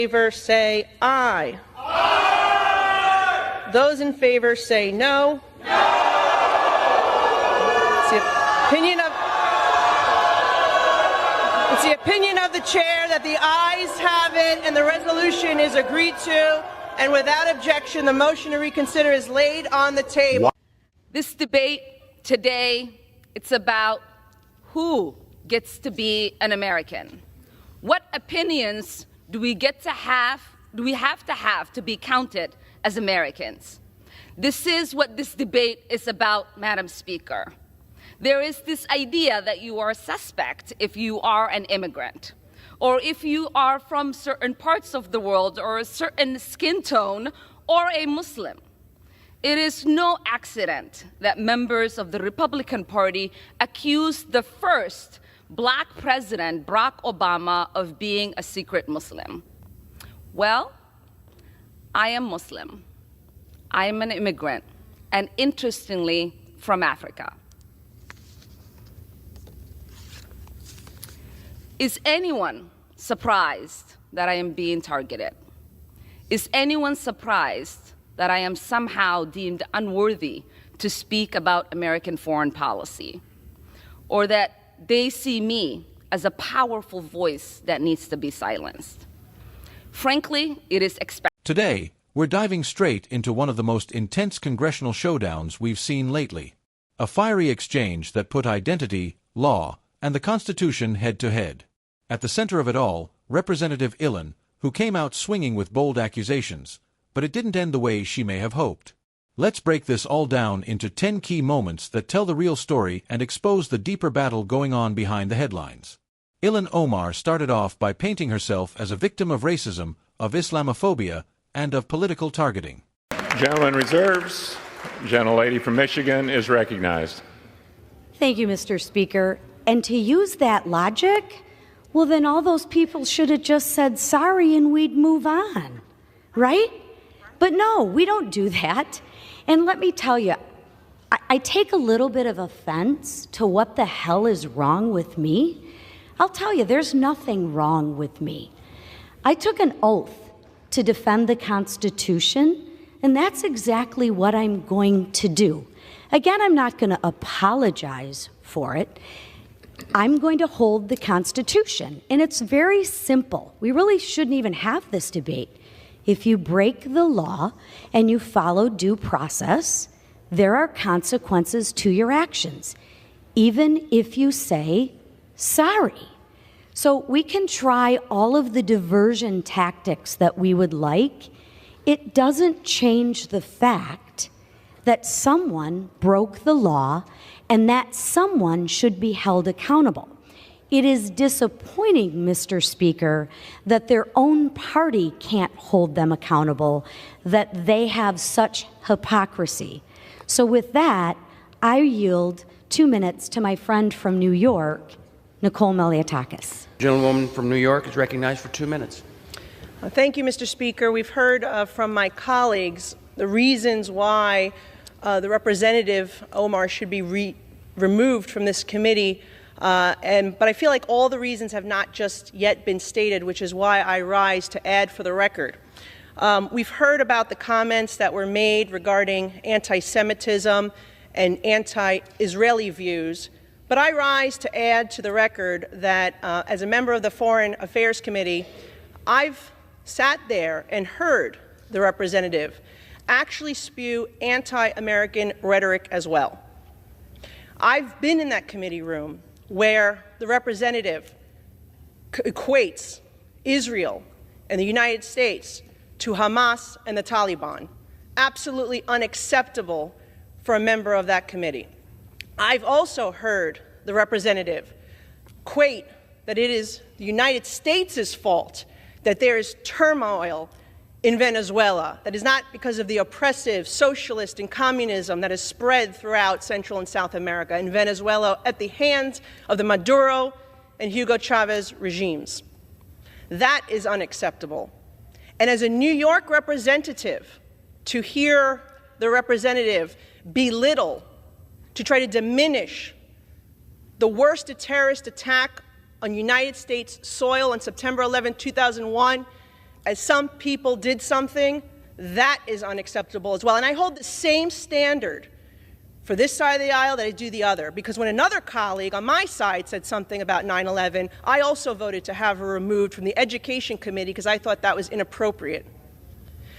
Favor say aye. Aye. Those in favor say no. No. It's the opinion of the chair that the ayes have it and the resolution is agreed to, and without objection the motion to reconsider is laid on the table. This debate today, it's about who gets to be an American. What opinions do we have to be counted as Americans? This is what this debate is about, Madam Speaker. There is this idea that you are a suspect if you are an immigrant, or if you are from certain parts of the world, or a certain skin tone, or a Muslim. It is no accident that members of the Republican Party accused the first Black president, Barack Obama, of being a secret Muslim. Well, I am Muslim. I am an immigrant, and interestingly, from Africa. Is anyone surprised that I am being targeted? Is anyone surprised that I am somehow deemed unworthy to speak about American foreign policy? Or that they see me as a powerful voice that needs to be silenced? Frankly, it is expected. Today, we're diving straight into one of the most intense congressional showdowns we've seen lately. A fiery exchange that put identity, law, and the Constitution head-to-head. At the center of it all, Representative Ilhan, who came out swinging with bold accusations, but it didn't end the way she may have hoped. Let's break this all down into 10 key moments that tell the real story and expose the deeper battle going on behind the headlines. Ilhan Omar started off by painting herself as a victim of racism, of Islamophobia, and of political targeting. Gentleman reserves. Gentlelady from Michigan is recognized. Thank you, Mr. Speaker. And to use that logic, well, then all those people should have just said sorry and we'd move on, right? But no, we don't do that. And let me tell you, I take a little bit of offense to what the hell is wrong with me. I'll tell you, there's nothing wrong with me. I took an oath to defend the Constitution, and that's exactly what I'm going to do. Again, I'm not going to apologize for it. I'm going to hold the Constitution, and it's very simple. We really shouldn't even have this debate. If you break the law and you follow due process, there are consequences to your actions, even if you say sorry. So we can try all of the diversion tactics that we would like. It doesn't change the fact that someone broke the law and that someone should be held accountable. It is disappointing, Mr. Speaker, that their own party can't hold them accountable, that they have such hypocrisy. So with that, I yield 2 minutes to my friend from New York, Nicole Meliotakis. Gentlewoman from New York is recognized for 2 minutes. Thank you, Mr. Speaker. We've heard from my colleagues the reasons why the Representative Omar should be removed from this committee. But I feel like all the reasons have not just yet been stated, which is why I rise to add for the record. We've heard about the comments that were made regarding anti-Semitism and anti-Israeli views, but I rise to add to the record that as a member of the Foreign Affairs Committee, I've sat there and heard the representative actually spew anti-American rhetoric as well. I've been in that committee room where the representative equates Israel and the United States to Hamas and the Taliban. Absolutely unacceptable for a member of that committee. I've also heard the representative equate that it is the United States' fault that there is turmoil in Venezuela, that is not because of the oppressive socialist and communism that has spread throughout Central and South America in Venezuela at the hands of the Maduro and Hugo Chavez regimes. That is unacceptable. And as a New York representative, to hear the representative belittle, to try to diminish the worst terrorist attack on United States soil on September 11, 2001, as some people did something, that is unacceptable as well. And I hold the same standard for this side of the aisle that I do the other, because when another colleague on my side said something about 9/11, I also voted to have her removed from the Education Committee because I thought that was inappropriate.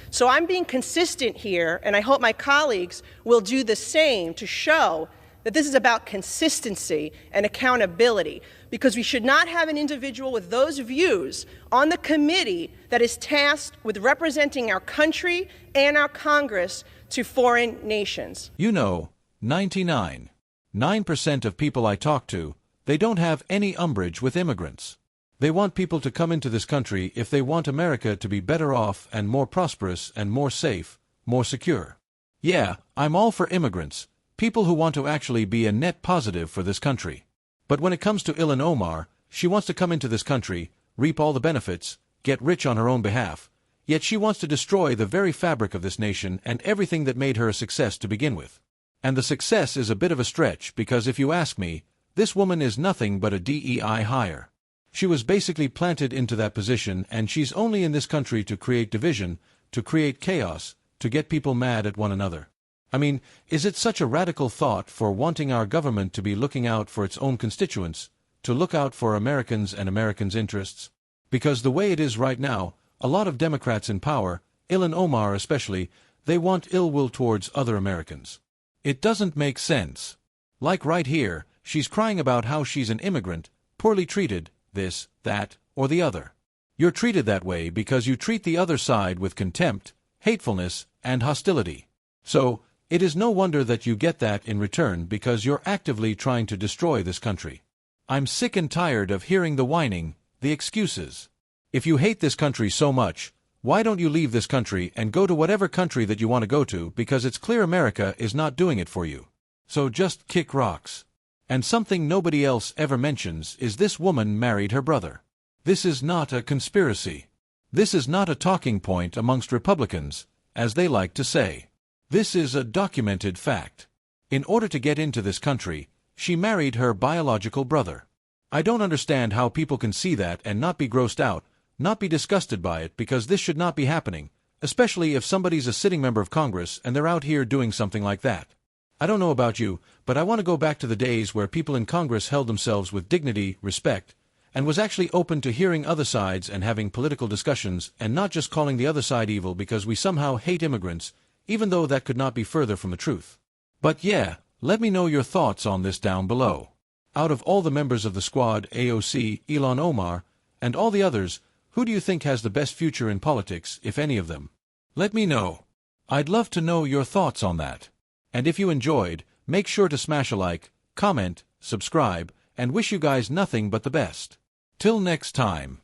So I'm being consistent here, and I hope my colleagues will do the same to show that this is about consistency and accountability, because we should not have an individual with those views on the committee that is tasked with representing our country and our Congress to foreign nations. You know, 99.9% of people I talk to, they don't have any umbrage with immigrants. They want people to come into this country if they want America to be better off and more prosperous and more safe, more secure. Yeah, I'm all for immigrants, people who want to actually be a net positive for this country. But when it comes to Ilhan Omar, she wants to come into this country, reap all the benefits, get rich on her own behalf, yet she wants to destroy the very fabric of this nation and everything that made her a success to begin with. And the success is a bit of a stretch because if you ask me, this woman is nothing but a DEI hire. She was basically planted into that position, and she's only in this country to create division, to create chaos, to get people mad at one another. I mean, is it such a radical thought for wanting our government to be looking out for its own constituents, to look out for Americans and Americans' interests? Because the way it is right now, a lot of Democrats in power, Ilhan Omar especially, they want ill will towards other Americans. It doesn't make sense. Like right here, she's crying about how she's an immigrant, poorly treated, this, that, or the other. You're treated that way because you treat the other side with contempt, hatefulness, and hostility. So, it is no wonder that you get that in return because you're actively trying to destroy this country. I'm sick and tired of hearing the whining, the excuses. If you hate this country so much, why don't you leave this country and go to whatever country that you want to go to, because it's clear America is not doing it for you. So just kick rocks. And something nobody else ever mentions is this woman married her brother. This is not a conspiracy. This is not a talking point amongst Republicans, as they like to say. This is a documented fact. In order to get into this country, she married her biological brother. I don't understand how people can see that and not be grossed out, not be disgusted by it, because this should not be happening, especially if somebody's a sitting member of Congress and they're out here doing something like that. I don't know about you, but I want to go back to the days where people in Congress held themselves with dignity, respect, and was actually open to hearing other sides and having political discussions and not just calling the other side evil because we somehow hate immigrants, even though that could not be further from the truth. But yeah, let me know your thoughts on this down below. Out of all the members of the squad, AOC, Ilhan Omar, and all the others, who do you think has the best future in politics, if any of them? Let me know. I'd love to know your thoughts on that. And if you enjoyed, make sure to smash a like, comment, subscribe, and wish you guys nothing but the best. Till next time.